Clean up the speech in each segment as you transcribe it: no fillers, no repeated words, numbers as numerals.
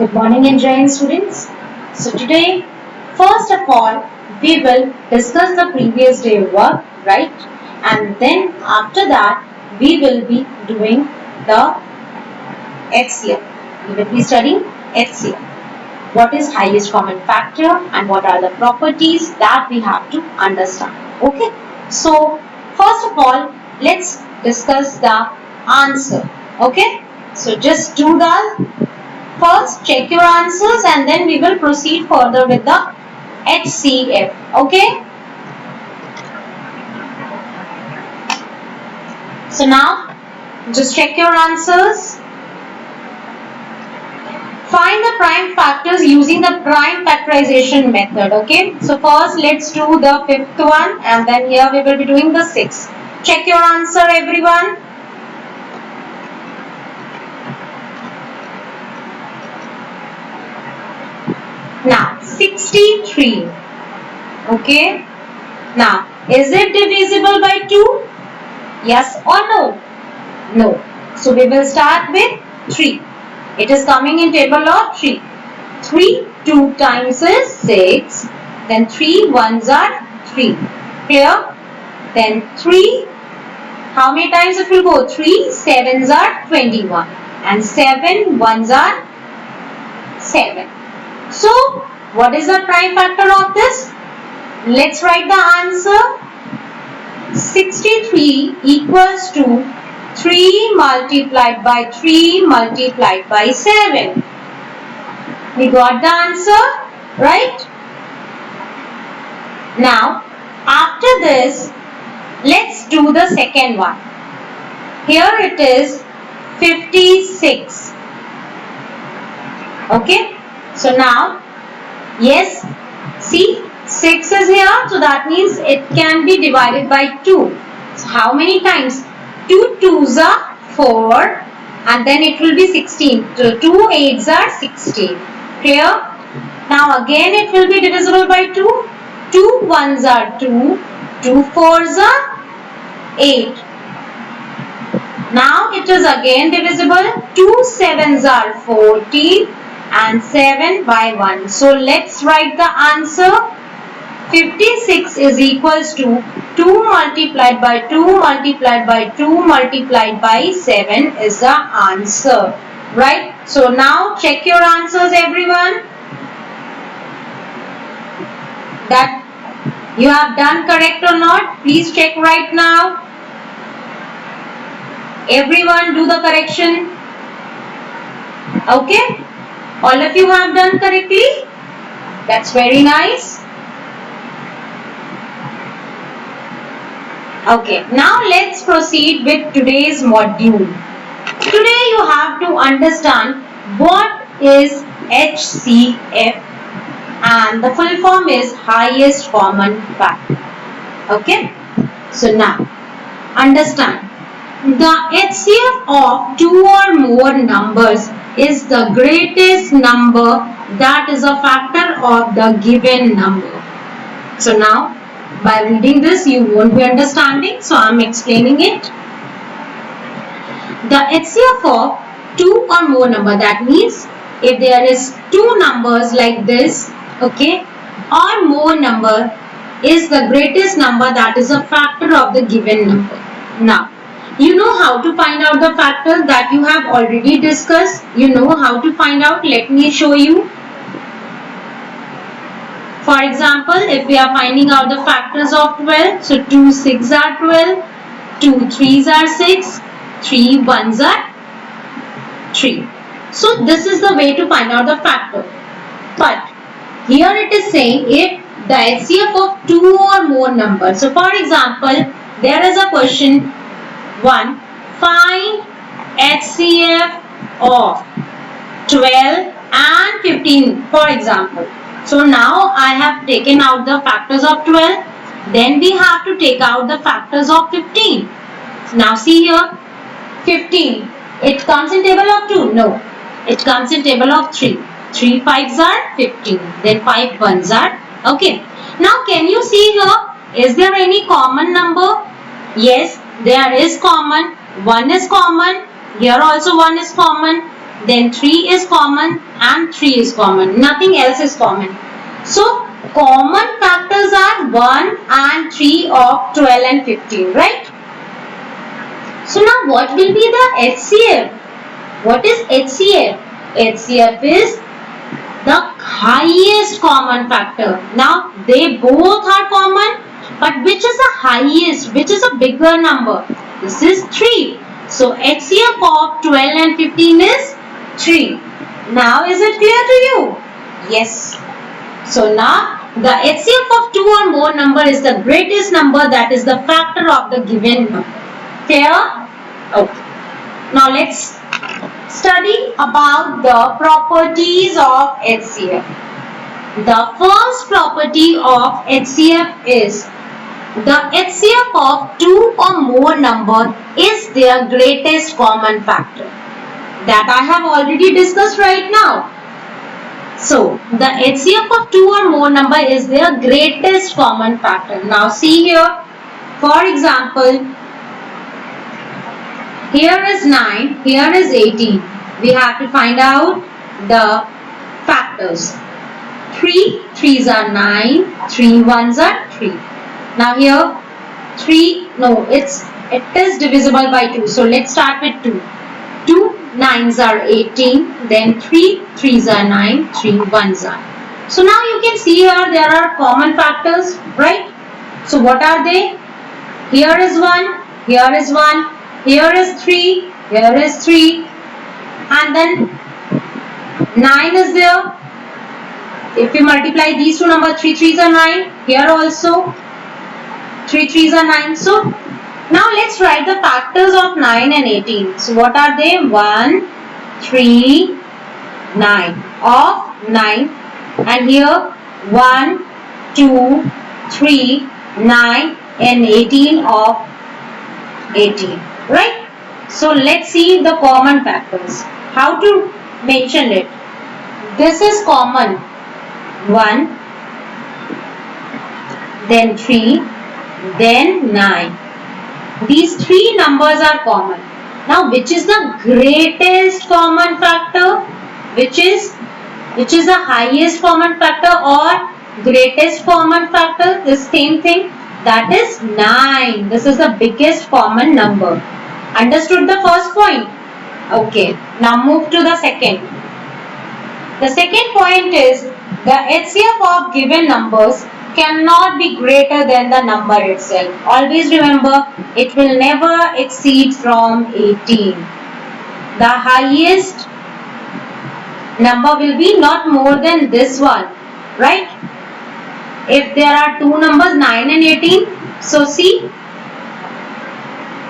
Good morning, engineering students. So today, first of all, we will discuss the previous day work, right? And then after that, we will be doing the HCF. We will be studying HCF. What is highest common factor and what are the properties that we have to understand. Okay. So first of all, let's discuss the answer. Okay. So just do that. First, check your answers and then we will proceed further with the HCF. Okay. So now, just check your answers. Find the prime factors using the prime factorization method. Okay. So first, let's do the fifth one and then here we will be doing the sixth. Check your answer, everyone. Now 63. Okay. Now is it divisible by 2? Yes or no? No. So we will start with 3. It is coming in table of 3. 3 2 times is 6. Then 3 ones are 3. Clear? Then 3. How many times it will go? 3 sevens are 21. And 7 ones are 7. So, what is the prime factor of this? Let's write the answer. 63 equals to 3 multiplied by 3 multiplied by 7. We got the answer, right? Now, after this, let's do the second one. Here it is 56. Okay. So now, yes, see 6 is here, so that means it can be divided by 2. So how many times? 2 2s are 4 and then it will be 16. So 2 8s are 16. Clear? Now again it will be divisible by 2. 2 1s are 2. 2 4s are 8. Now it is again divisible. 2 7s are 14. And 7 by 1. So let's write the answer. 56 is equals to 2 multiplied by 2 multiplied by 2 multiplied by 7 is the answer. Right? So now check your answers, everyone. That you have done correct or not? Please check right now. Everyone do the correction. Okay? All of you have done correctly? That's very nice. Okay, now let's proceed with today's module. Today you have to understand what is HCF and the full form is highest common factor. Okay, so now understand. The HCF of 2 or more numbers is the greatest number that is a factor of the given number. So now by reading this you won't be understanding, so I am explaining it. The HCF of 2 or more number, that means if there is 2 numbers like this, okay, or more number is the greatest number that is a factor of the given number. Now you know how to find out the factor that you have already discussed. You know how to find out. Let me show you. For example, if we are finding out the factors of 12, so 2 6s are 12, 2 3s are 6, 3 1s are 3. So this is the way to find out the factor. But here it is saying if the HCF of 2 or more numbers. So for example, there is a question 1. Find HCF of 12 and 15, for example. So now I have taken out the factors of 12. Then we have to take out the factors of 15. Now see here, 15. It comes in table of 2? No. It comes in table of 3. 3 5s are 15. Then 5 1s are. Okay. Now can you see here, is there any common number? Yes. There is common. 1 is common. Here also 1 is common. then 3 is common and 3 is common. Nothing else is common. So common factors are 1 and 3 of 12 and 15, right? So now what will be the HCF? What is HCF? HCF is the highest common factor. Now they both are common, but which is the highest? Which is a bigger number? This is 3. So HCF of 12 and 15 is 3. Now is it clear to you? Yes. So now the HCF of 2 or more number is the greatest number, that is the factor of the given number. Clear? Okay. Now let's study about the properties of HCF. The first property of HCF is the HCF of 2 or more number is their greatest common factor. That I have already discussed right now. So the HCF of 2 or more number is their greatest common factor. Now see here, for example, here is 9, here is 18. We have to find out the factors. 3 3s are 9, 3 1s are 3. Now here 3, no, it is divisible by 2. So let's start with 2. 2 9s are 18, then 3 3s are 9, 3 1s are. So now you can see here there are common factors, right? So what are they? Here is 1, here is 1, here is 3, here is 3, and then 9 is there. If you multiply these two numbers, 3 3s are 9, here also 3 3s are 9. So now let's write the factors of 9 and 18. So what are they? 1, 3, 9 of 9, and here 1, 2, 3, 9 and 18 of 18, right? So let's see the common factors. How to mention it? This is common. 1, then 3, then 9. These three numbers are common. Now which is the greatest common factor? Which is the highest common factor or greatest common factor? The same thing. That is 9. This is the biggest common number. Understood the first point? Okay. Now move to the second. The second point is the HCF of given numbers cannot be greater than the number itself. Always remember, it will never exceed from 18. The highest number will be not more than this one, right? If there are two numbers 9 and 18, so see,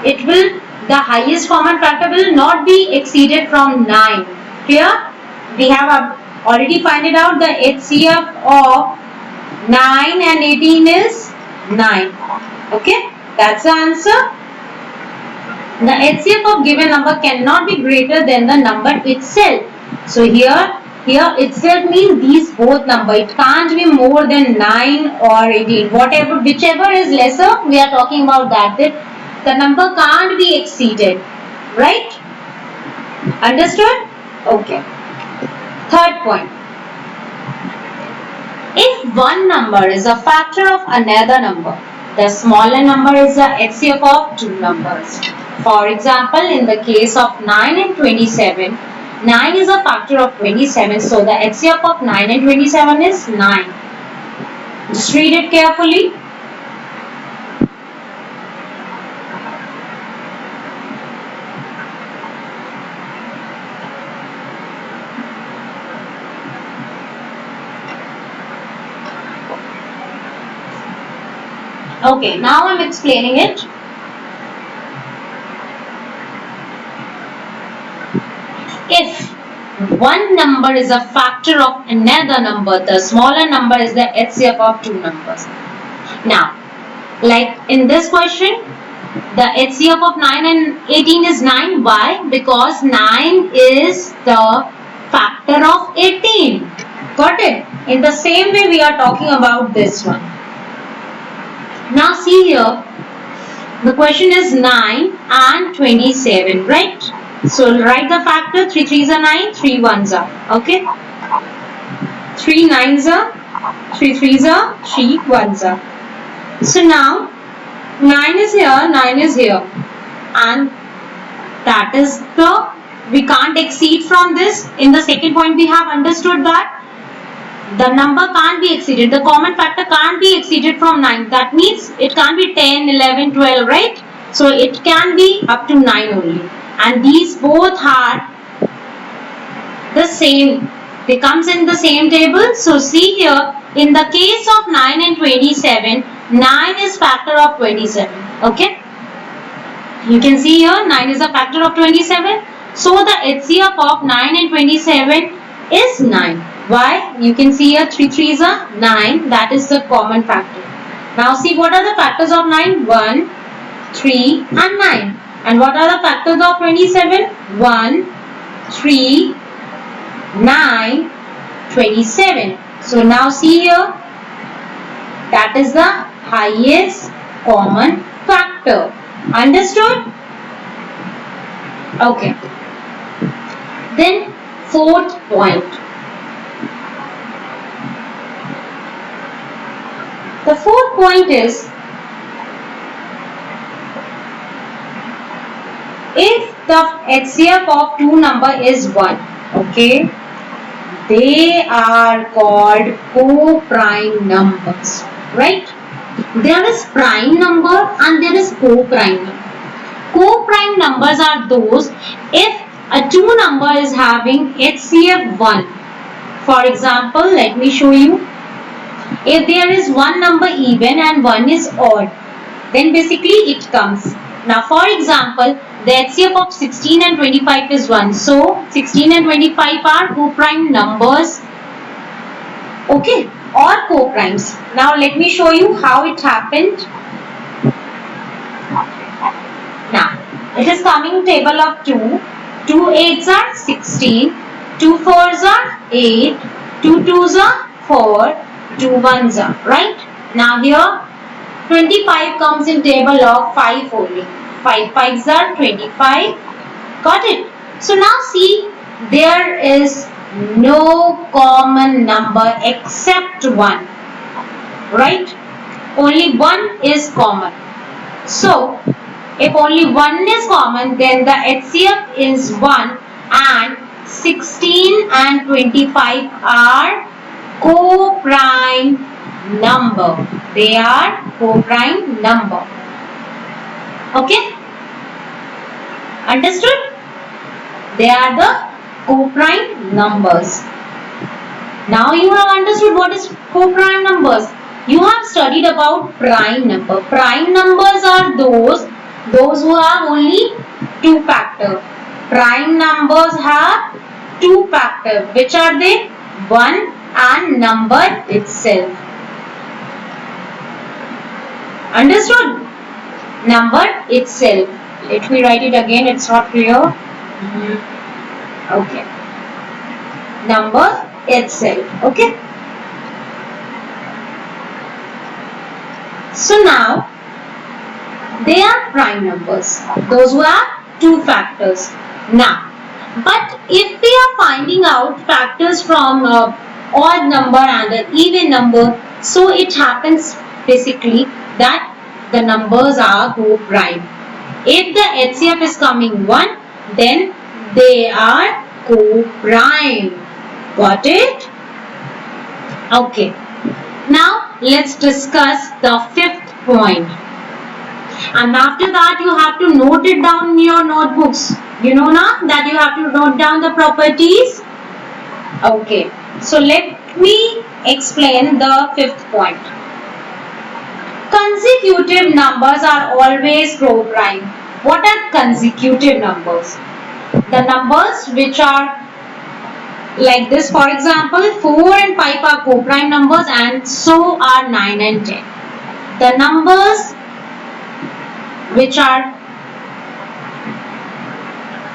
the highest common factor will not be exceeded from 9. Here we have already found out the HCF of 9 and 18 is 9. Okay, that's the answer. The HCF of given number cannot be greater than the number itself. So here itself means these both numbers. It can't be more than 9 or 18. Whichever is lesser, we are talking about that the number can't be exceeded. Right? Understood? Okay. Third point. If one number is a factor of another number, the smaller number is the HCF of two numbers. For example, in the case of 9 and 27, 9 is a factor of 27, so the HCF of 9 and 27 is 9. Just read it carefully. Okay, now I am explaining it. If one number is a factor of another number, the smaller number is the HCF of two numbers. Now, like in this question, the HCF of 9 and 18 is 9. Why? Because 9 is the factor of 18. Got it? In the same way we are talking about this one. Now see here, the question is 9 and 27, right? So write the factor. 3 3s are 9, 3 1s are. Okay. 3 9s are, 3 3s are, 3 1s are. So now 9 is here, 9 is here, and that is we can't exceed from this. In the second point we have understood that the number can't be exceeded. The common factor can't be exceeded from 9. That means it can't be 10, 11, 12, right? So it can be up to 9 only. And these both are the same. They comes in the same table. So see here, in the case of 9 and 27, 9 is factor of 27. Okay? You can see here, 9 is a factor of 27. So the HCF of 9 and 27 is 9. Why? You can see here 3 3s are 9. That is the common factor. Now see what are the factors of 9? 1, 3 and 9. And what are the factors of 27? 1, 3, 9, 27. So now see here, that is the highest common factor. Understood? Okay. Then fourth point. The fourth point is, if the HCF of two number is 1, okay, they are called co-prime numbers, right? There is prime number and there is co-prime number. Co-prime numbers are those if a two number is having HCF 1. For example, let me show you. If there is one number even and one is odd, then basically it comes. Now for example, the HCF of 16 and 25 is 1. So 16 and 25 are co-prime numbers. Okay, or co-primes. Now let me show you how it happened. Now it is coming table of 2. 2 8s are 16. 2 4s are 8. 2 2s are 4. 2 1s are, right? Now here 25 comes in table of 5 only. 5 5s are 25. Got it? So now see, there is no common number except 1. Right? Only 1 is common. So if only 1 is common, then the HCF is 1 and 16 and 25 are co-prime number. They are co-prime number. Okay? Understood? They are the co-prime numbers. Now you have understood what is co-prime numbers. You have studied about prime number. Prime numbers are those who have only two factors. Prime numbers have two factors. Which are they? 1 and number itself. Understood? Number itself. Let me write it again. It's not clear. Okay. Number itself. Okay. So now they are prime numbers. Those who have two factors. Now, but if we are finding out factors from odd number and an even number, so it happens basically that the numbers are co-prime. If the HCF is coming 1, then they are co-prime. Got it? Okay. Now let's discuss the fifth point. And after that you have to note it down in your notebooks. You know now that you have to note down the properties. Okay. So let me explain the fifth point. Consecutive numbers are always co-prime. What are consecutive numbers? The numbers which are like this, for example, 4 and 5 are co-prime numbers and so are 9 and 10. The numbers which are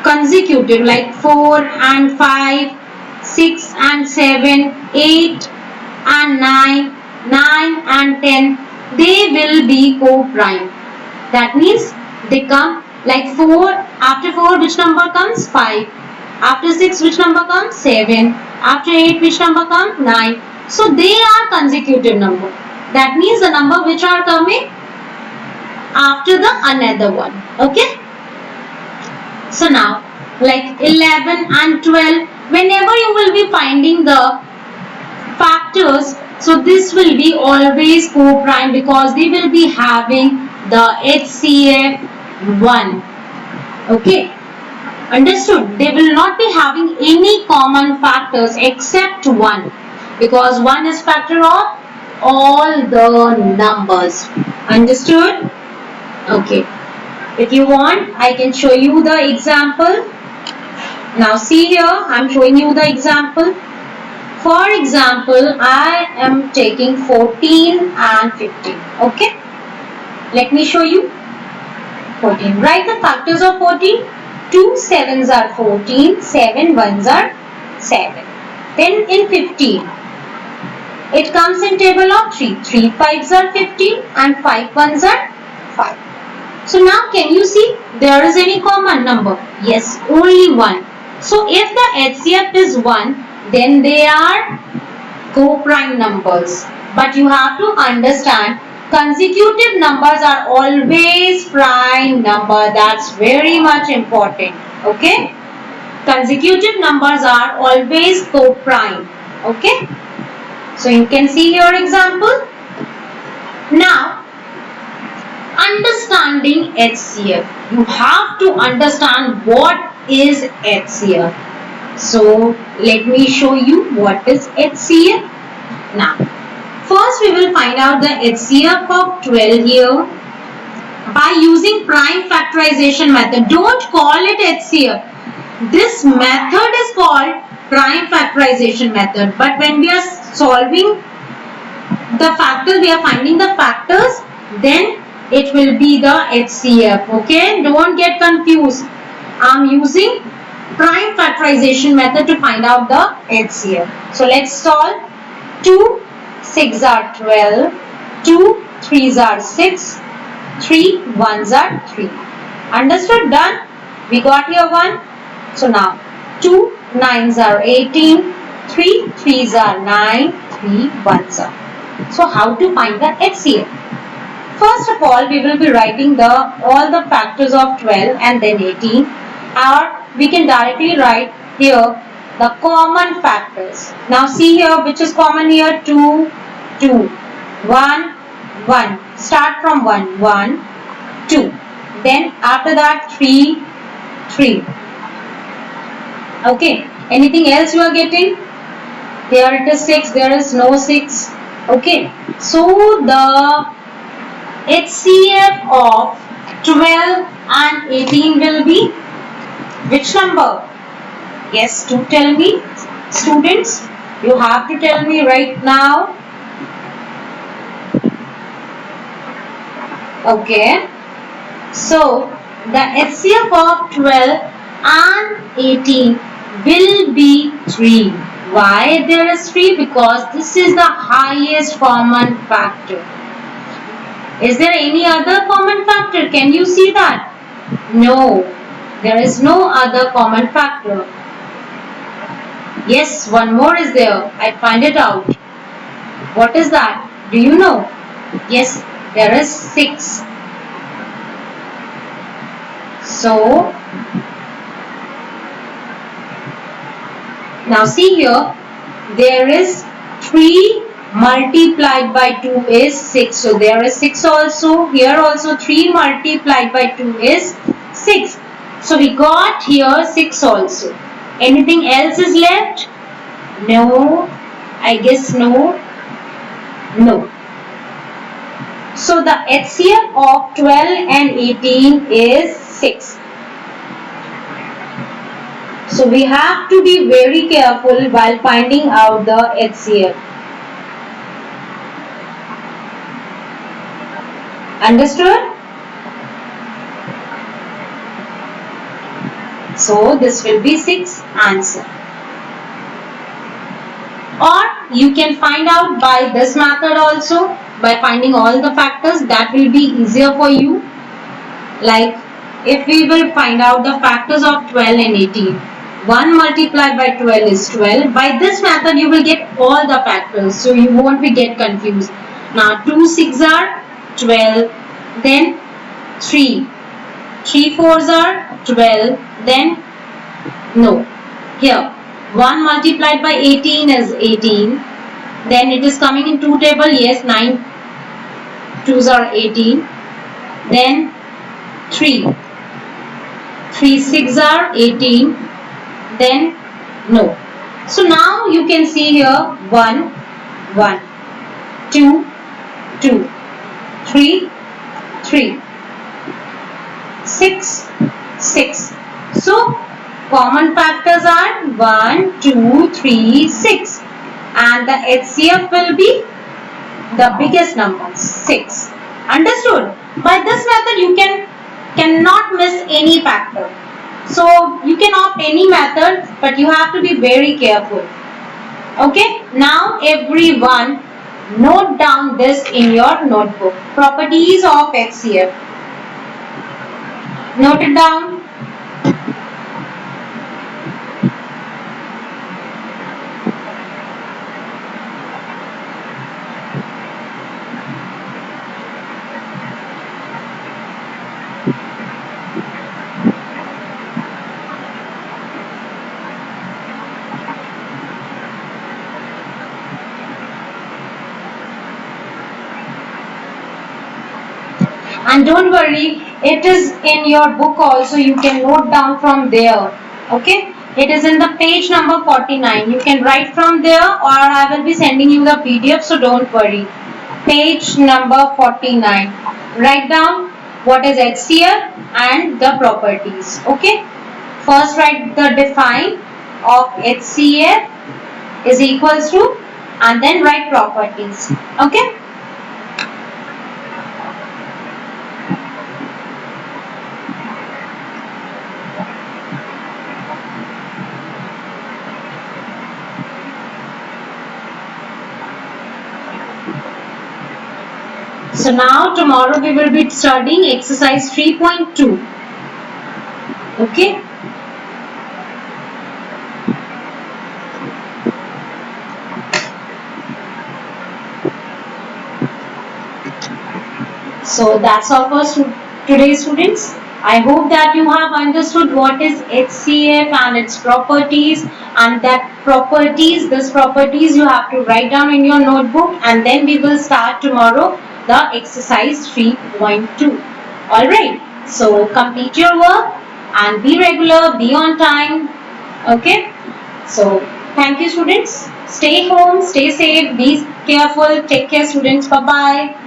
consecutive like 4 and 5, 6 and 7, 8 and 9, 9 and 10, they will be co-prime. That means they come Like 4, after 4 which number comes? 5. After 6 which number comes? 7. After 8 which number comes? 9. So they are consecutive number. That means the number which are coming after the another one. Okay. So now like 11 and 12, whenever you will be finding the factors, so this will be always co-prime because they will be having the HCF 1. Okay, understood? They will not be having any common factors except 1 because 1 is factor of all the numbers. Understood? Okay. If you want, I can show you the example. Now see here, I am showing you the example. For example, I am taking 14 and 15. Okay. Let me show you. 14. Write the factors of 14. 2 sevens are 14. 7 ones are 7. Then in 15, it comes in table of 3. 3 fives are 15 and 5 ones are 5. So now can you see there is any common number? Yes, only 1. So if the HCF is 1, then they are co-prime numbers. But you have to understand consecutive numbers are always prime number. That's very much important. Okay? Consecutive numbers are always co-prime. Okay? So you can see your example. Now, understanding HCF. You have to understand what is HCF. So let me show you what is HCF. Now, first we will find out the HCF of 12 here by using prime factorization method. Don't call it HCF. This method is called prime factorization method. But when we are solving the factors, we are finding the factors, then it will be the HCF. Okay, don't get confused. I am using prime factorization method to find out the HCF. So let's solve. 2 6 are 12, 2 3s are 6, 3 1s are 3. Understood? Done? We got here 1. So now 2 9s are 18, 3 3s are 9, 3 1s are. So how to find the HCF? First of all, we will be writing all the factors of 12 and then 18, or we can directly write here the common factors. Now see here which is common here. 2, 2, 1, 1. Start from 1, 1, 2. Then after that 3, 3. Okay. Anything else you are getting? Here it is 6. There is no 6. Okay. So the HCF of 12 and 18 will be which number? Yes, to tell me, students. You have to tell me right now. Okay. So the HCF of 12 and 18 will be 3. Why there is 3? Because this is the highest common factor. Is there any other common factor? Can you see that? No. There is no other common factor. Yes, one more is there. I find it out. What is that? Do you know? Yes, there is 6. So, now see here, there is 3 multiplied by 2 is 6. So, there is 6 also. Here also 3 multiplied by 2 is 6. So, we got here 6 also. Anything else is left? No. I guess no. No. So, the HCF of 12 and 18 is 6. So, we have to be very careful while finding out the HCF. Understood? So, this will be 6 answer. Or you can find out by this method also, by finding all the factors. That will be easier for you. Like if we will find out the factors of 12 and 18, 1 multiplied by 12 is 12. By this method, you will get all the factors, so you won't be get confused. Now, 2 6 are 12, then 3. 3 4s are 12, then no. Here, 1 multiplied by 18 is 18. Then it is coming in 2 table, yes, 9 2s are 18. Then 3. 3 6 are 18. Then no. So now you can see here 1 1, 2 2, 3 3, 6 6. So common factors are 1 2 3 6, and the HCF will be the biggest number 6. Understood? By this method you cannot miss any factor. So you can opt any method, but you have to be very careful. Okay, now everyone note down this in your notebook. Properties of HCF. Note it down. And don't worry, it is in your book also, you can note down from there. Okay, it is in the page number 49. You can write from there, or I will be sending you the PDF, so don't worry. Page number 49. Write down what is HCF and the properties. Okay, first write the define of HCF is equals to, and then write properties. Okay. So now tomorrow we will be studying exercise 3.2. Okay. So that's all for today, students. I hope that you have understood what is HCF and its properties, and these properties you have to write down in your notebook, and then we will start tomorrow the exercise 3.2. Alright, so complete your work and be regular, be on time. Okay, so thank you, students. Stay home, stay safe, be careful, take care, students. Bye bye.